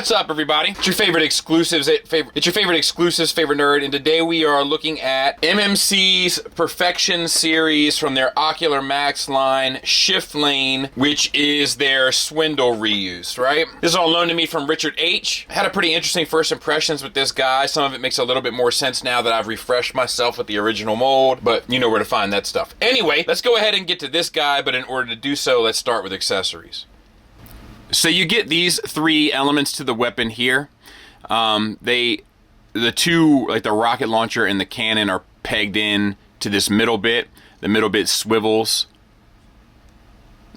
What's up, everybody? It's your favorite exclusives, favorite nerd, and today we are looking at MMC's Perfection series from their Ocular Max line, Shiftlane, which is their Swindle reuse, right? This is all loaned to me from Richard H. I had a pretty interesting first impressions with this guy. Some of it makes a little bit more sense now that I've refreshed myself with the original mold, but you know where to find that stuff. Anyway, let's go ahead and get to this guy, but in order to do so, let's start with accessories. So you get these three elements to the weapon here. The two, like the rocket launcher and the cannon, are pegged in to this middle bit. The middle bit swivels,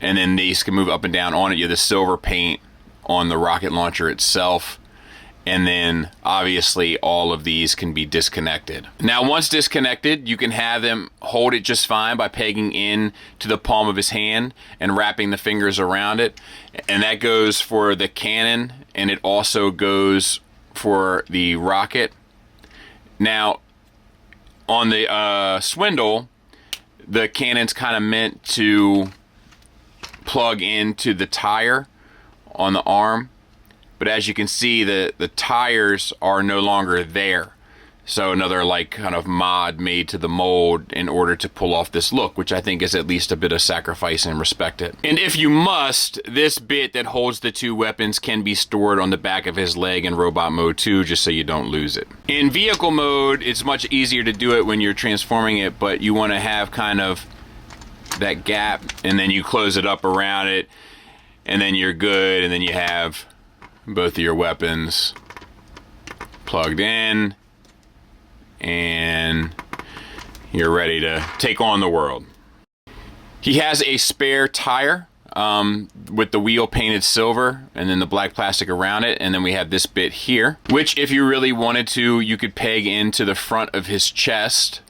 and then these can move up and down on it. You have the silver paint on the rocket launcher itself. And then, obviously, all of these can be disconnected. Now, once disconnected, you can have them hold it just fine by pegging in to the palm of his hand and wrapping the fingers around it. And that goes for the cannon, and it also goes for the rocket. Now, on the Swindle, the cannon's kind of meant to plug into the tire on the arm. But as you can see, the tires are no longer there. So another like kind of mod made to the mold in order to pull off this look, which I think is at least a bit of sacrifice and respect it. And if you must, this bit that holds the two weapons can be stored on the back of his leg in robot mode too, just so you don't lose it. In vehicle mode, it's much easier to do it when you're transforming it, but you want to have kind of that gap, and then you close it up around it, and then you're good, and then you have both of your weapons plugged in, and you're ready to take on the world. He has a spare tire with the wheel painted silver and then the black plastic around it, and then we have this bit here, which if you really wanted to, you could peg into the front of his chest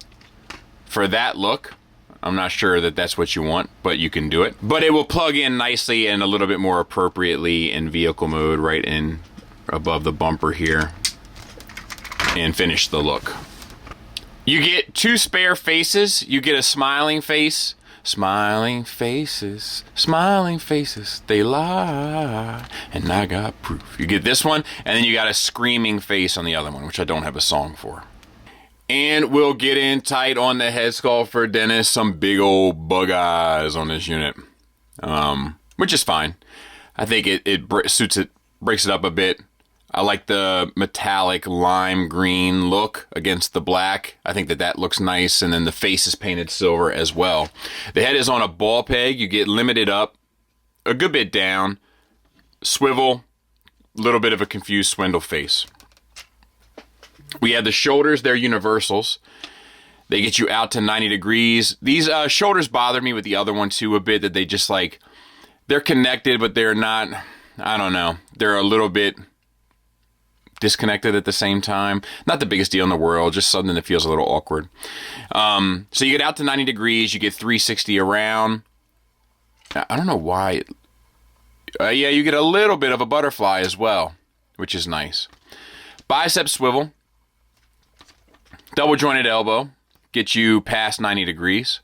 for that look. I'm not sure that that's what you want, but you can do it. But it will plug in nicely and a little bit more appropriately in vehicle mode right in above the bumper here and finish the look. You get two spare faces. You get a smiling face. Smiling faces, they lie, and I got proof. You get this one, and then you got a screaming face on the other one, which I don't have a song for. And we'll get in tight on the head sculpt for Dennis. Some big old bug eyes on this unit, which is fine. I think it suits it, breaks it up a bit. I like the metallic lime green look against the black. I think that looks nice, and then the face is painted silver as well. The head is on a ball peg. You get limited up, a good bit down, swivel, a little bit of a confused Swindle face. We have the shoulders, they're universals. They get you out to 90 degrees. These shoulders bother me with the other one too a bit, that they just like, they're connected, but they're not, I don't know. They're a little bit disconnected at the same time. Not the biggest deal in the world, just something that feels a little awkward. So you get out to 90 degrees, you get 360 around. I don't know why. Yeah, you get a little bit of a butterfly as well, which is nice. Bicep swivel. Double jointed elbow, get you past 90 degrees.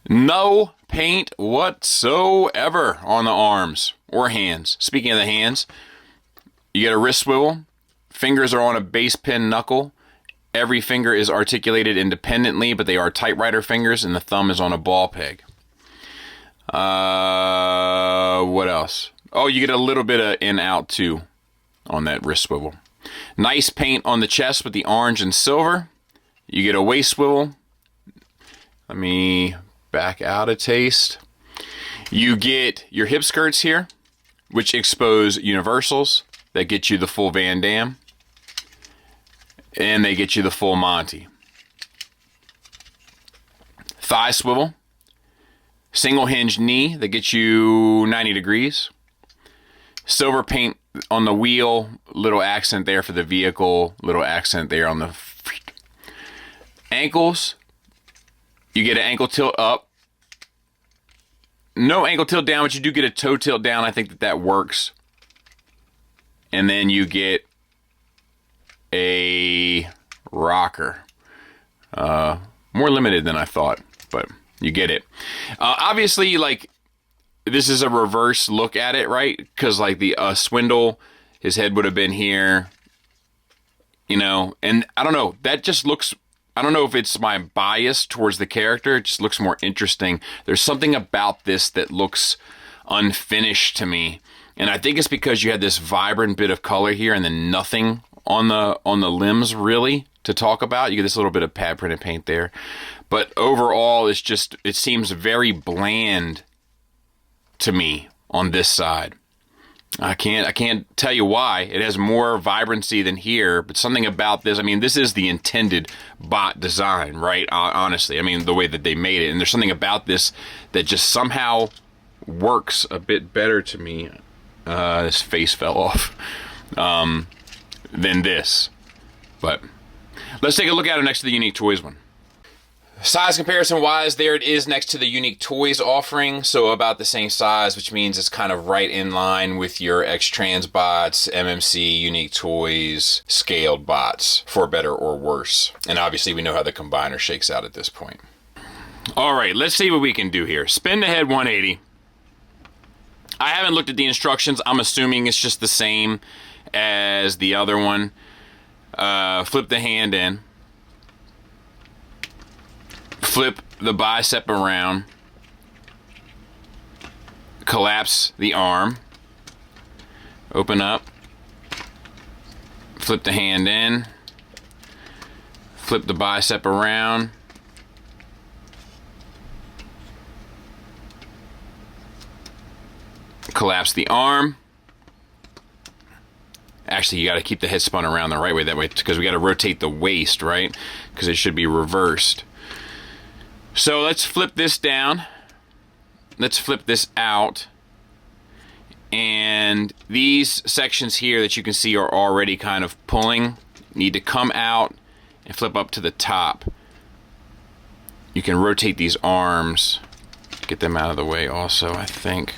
No paint whatsoever on the arms or hands. Speaking of the hands, you get a wrist swivel. Fingers are on a base pin knuckle. Every finger is articulated independently, but they are typewriter fingers, and the thumb is on a ball peg. What else? Oh, you get a little bit of in-out too on that wrist swivel. Nice paint on the chest with the orange and silver. You get a waist swivel. Let me back out a taste. You get your hip skirts here, which expose universals. That get you the full Van Damme. And they get you the full Monty. Thigh swivel. Single hinge knee that gets you 90 degrees. Silver paint on the wheel, little accent there for the vehicle, little accent there on the ankles. You get an ankle tilt up. No ankle tilt down, but you do get a toe tilt down. I think that works. And then you get a rocker. More limited than I thought, but you get it. Obviously, like, this is a reverse look at it, right? Because like the Swindle, his head would have been here, you know, and I don't know, that just looks, I don't know if it's my bias towards the character, it just looks more interesting. There's something about this that looks unfinished to me, and I think it's because you had this vibrant bit of color here and then nothing on the limbs really to talk about. You get this little bit of pad printed paint there, but overall it's just, it seems very bland to me on this side. I can't tell you why. It has more vibrancy than here, but something about this, I mean, this is the intended bot design, right? Honestly, I mean, the way that they made it, and there's something about this that just somehow works a bit better to me. This face fell off, than this. But let's take a look at it next to the Unique Toys one. Size comparison wise, there it is next to the Unique Toys offering, so about the same size, which means it's kind of right in line with your X-Trans bots, MMC, Unique Toys, scaled bots, for better or worse. And obviously we know how the combiner shakes out at this point. Alright, let's see what we can do here. Spin the head 180. I haven't looked at the instructions, I'm assuming it's just the same as the other one. Flip the hand in. Flip the bicep around, collapse the arm, open up, flip the hand in, flip the bicep around, collapse the arm. Actually, you got to keep the head spun around the right way, that way, because we got to rotate the waist, right? Because it should be reversed. So let's flip this down. Let's flip this out. And these sections here that you can see are already kind of pulling need to come out and flip up to the top. You can rotate these arms, get them out of the way also, I think.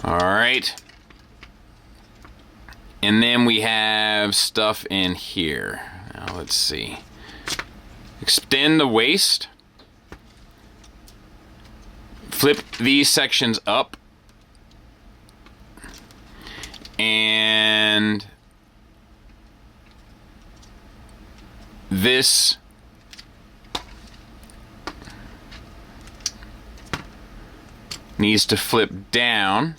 All right. And then we have stuff in here. Now let's see. Extend the waist. Flip these sections up. And this needs to flip down.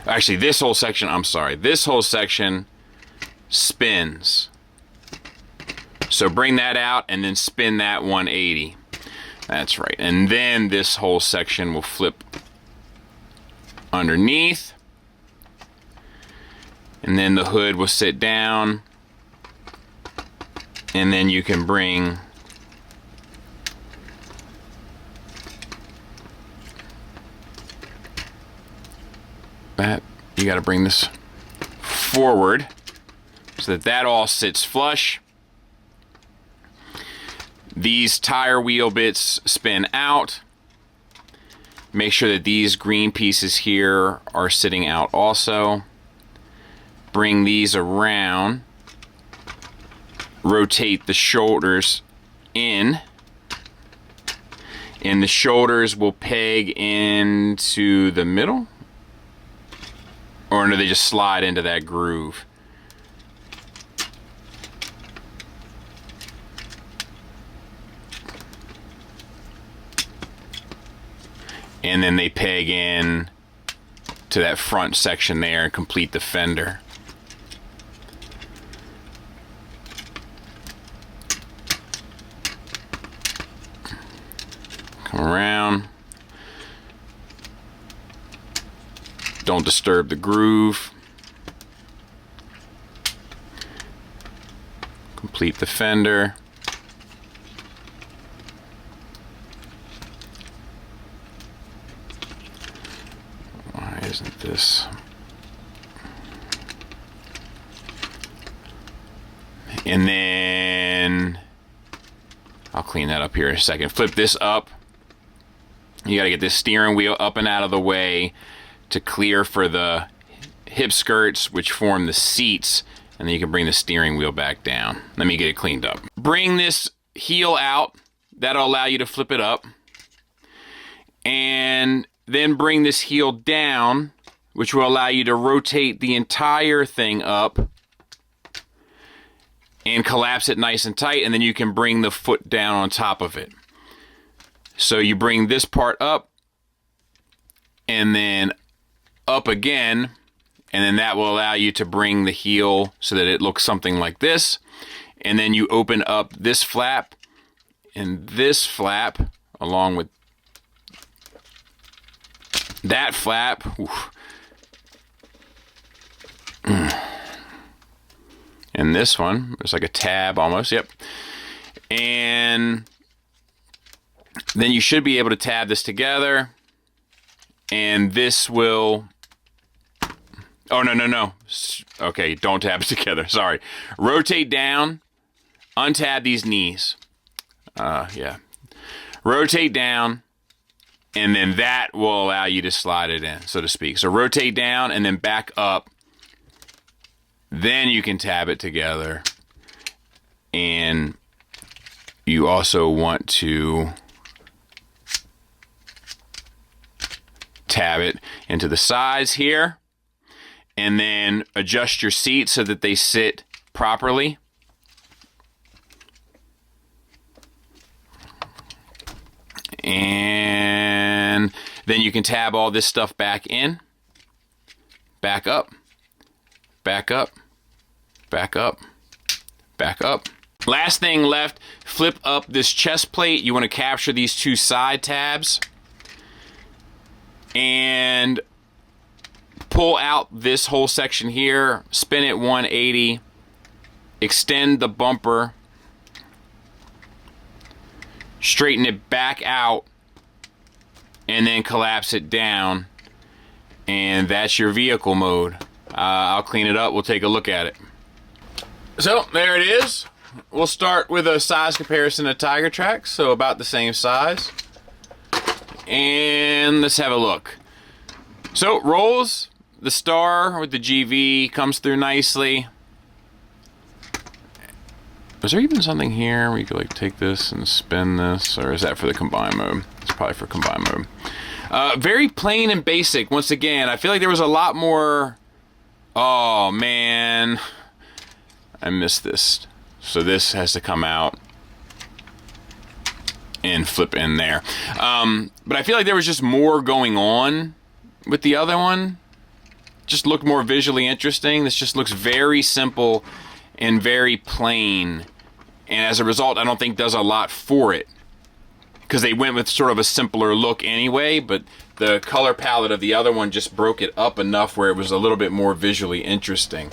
Actually, this whole section, I'm sorry, this whole section spins. So bring that out and then spin that 180. That's right. And then this whole section will flip underneath. And then the hood will sit down. And then you can bring that, you got to bring this forward so that all sits flush. These tire wheel bits spin out. Make sure that these green pieces here are sitting out also. Bring these around. Rotate the shoulders in. And the shoulders will peg into the middle. Or do they just slide into that groove? And then they peg in to that front section there and complete the fender. Come around. Don't disturb the groove. Complete the fender. Why isn't this? And then I'll clean that up here in a second. Flip this up. You got to get this steering wheel up and out of the way to clear for the hip skirts, which form the seats, And then you can bring the steering wheel back down. Let me get it cleaned up. Bring this heel out. That'll allow you to flip it up. And then bring this heel down, which will allow you to rotate the entire thing up and collapse it nice and tight, and then you can bring the foot down on top of it. So you bring this part up, and then up again, and then that will allow you to bring the heel so that it looks something like this. And then you open up this flap and this flap along with that flap. And this one, it's like a tab almost, yep. And then you should be able to tab this together. And this will, oh, no. Okay, don't tab it together, sorry. Rotate down, untab these knees. Yeah. Rotate down, and then that will allow you to slide it in, so to speak. So rotate down and then back up. Then you can tab it together. And you also want to tab it into the sides here. And then adjust your seat so that they sit properly. And then you can tab all this stuff back in. Back up. Back up. Back up. Back up. Last thing left, flip up this chest plate. You want to capture these two side tabs. And pull out this whole section here, spin it 180, extend the bumper, straighten it back out, and then collapse it down. And that's your vehicle mode. I'll clean it up. We'll take a look at it. So there it is. We'll start with a size comparison of Tiger Track, so about the same size. And let's have a look. So it rolls. The star with the GV comes through nicely. Is there even something here where you could like take this and spin this, or is that for the combine mode? It's probably for combine mode. Very plain and basic. Once again, I feel like there was a lot more. Oh man, I missed this. So this has to come out and flip in there. But I feel like there was just more going on with the other one. Just looked more visually interesting. This just looks very simple and very plain. And as a result, I don't think does a lot for it. Because they went with sort of a simpler look anyway, but the color palette of the other one just broke it up enough where it was a little bit more visually interesting.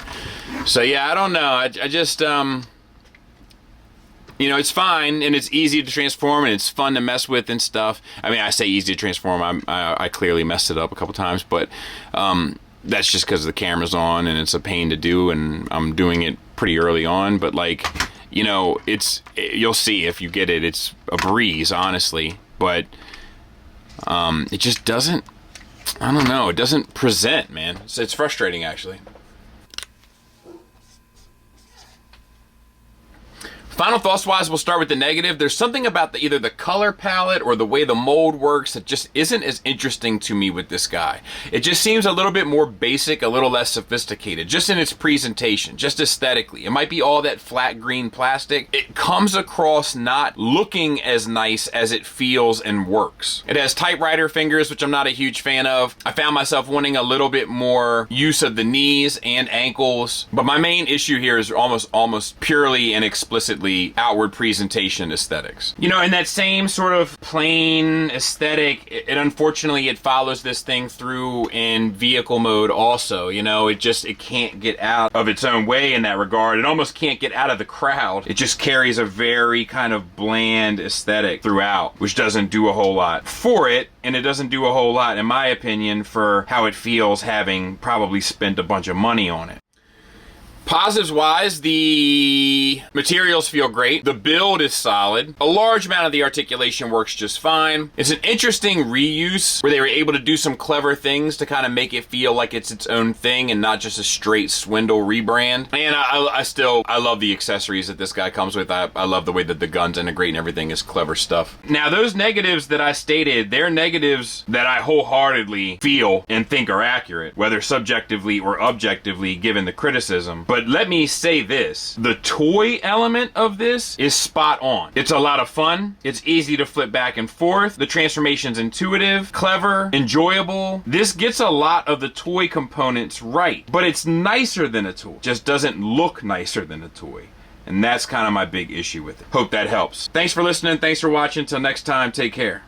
So yeah, I don't know. I just, you know, it's fine, and it's easy to transform, and it's fun to mess with and stuff. I mean, I say easy to transform. I clearly messed it up a couple times, but that's just because the camera's on, and it's a pain to do, and I'm doing it pretty early on. But like, you know, you'll see if you get it. It's a breeze, honestly, but it just doesn't. I don't know. It doesn't present, man. It's frustrating, actually. Final thoughts wise, we'll start with the negative. There's something about either the color palette or the way the mold works that just isn't as interesting to me with this guy. It just seems a little bit more basic, a little less sophisticated, just in its presentation, just aesthetically. It might be all that flat green plastic. It comes across not looking as nice as it feels and works. It has typewriter fingers, which I'm not a huge fan of. I found myself wanting a little bit more use of the knees and ankles, but my main issue here is almost purely and explicitly outward presentation aesthetics. You know, in that same sort of plain aesthetic, it unfortunately it follows this thing through in vehicle mode also. You know, it can't get out of its own way in that regard. It almost can't get out of the crowd. It just carries a very kind of bland aesthetic throughout, which doesn't do a whole lot for it, and it doesn't do a whole lot, in my opinion, for how it feels having probably spent a bunch of money on it. Positives wise, the materials feel great. The build is solid. A large amount of the articulation works just fine. It's an interesting reuse where they were able to do some clever things to kind of make it feel like it's its own thing and not just a straight Swindle rebrand. And I love the accessories that this guy comes with. I love the way that the guns integrate and everything is clever stuff. Now, those negatives that I stated, they're negatives that I wholeheartedly feel and think are accurate, whether subjectively or objectively given the criticism. But let me say this, the toy element of this is spot on. It's a lot of fun. It's easy to flip back and forth. The transformation's intuitive, clever, enjoyable. This gets a lot of the toy components right, but it's nicer than a toy. Just doesn't look nicer than a toy. And that's kind of my big issue with it. Hope that helps. Thanks for listening. Thanks for watching. Till next time, take care.